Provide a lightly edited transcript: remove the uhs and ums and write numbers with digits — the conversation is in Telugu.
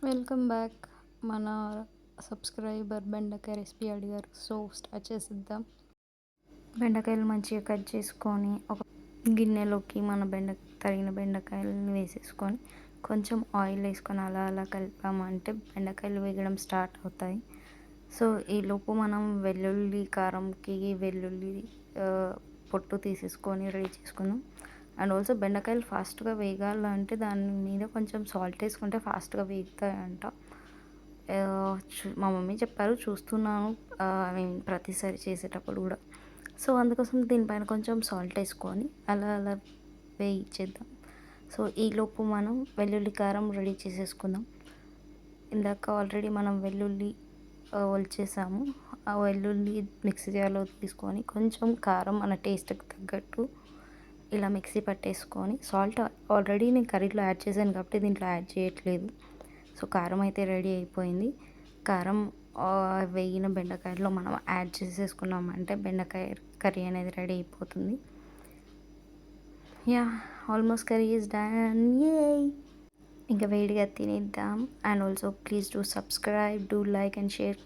Welcome back. మన సబ్స్క్రైబర్ బెండకాయ రెసిపీ అడిగారు, సో స్టార్ట్ చేసిద్దాం. బెండకాయలు మంచిగా కట్ చేసుకొని ఒక గిన్నెలోకి మన తరిగిన బెండకాయలను వేసేసుకొని కొంచెం ఆయిల్ వేసుకొని అలా అలా కలిపామంటే బెండకాయలు వేగడం స్టార్ట్ అవుతాయి. సో ఈలోపు మనం వెల్లుల్లి కారంకి వెల్లుల్లి పొట్టు తీసేసుకొని రెడీ చేసుకుందాం. అండ్ ఆల్సో బెండకాయలు ఫాస్ట్గా వేగాలంటే దాని మీద కొంచెం సాల్ట్ వేసుకుంటే ఫాస్ట్గా వేగుతాయంట. మా మమ్మీ చెప్పారు, చూస్తున్నాను ఐ మీన్ ప్రతిసారి చేసేటప్పుడు కూడా. సో అందుకోసం దీనిపైన కొంచెం సాల్ట్ వేసుకొని అలా అలా వేయించేద్దాం. సో ఈలోపు మనం వెల్లుల్లి కారం రెడీ చేసేసుకుందాం. ఇందాక ఆల్రెడీ మనం వెల్లుల్లి ఒలిచేసాము. ఆ వెల్లుల్లి మిక్సీ జార్లో తీసుకొని కొంచెం కారం మన టేస్ట్కి తగ్గట్టు ఇలా మిక్సీ పట్టేసుకొని, సాల్ట్ ఆల్రెడీ నేను కర్రీలో యాడ్ చేశాను కాబట్టి దీంట్లో యాడ్ చేయట్లేదు. సో కారం అయితే రెడీ అయిపోయింది. కారం వేగిన బెండకాయలో మనం యాడ్ చేసేసుకున్నామంటే బెండకాయ కర్రీ అనేది రెడీ అయిపోతుంది. Yeah, almost curry is done. Yeah, ఇంకా వేడిగా తినేద్దాం. And also please do subscribe, do like and share.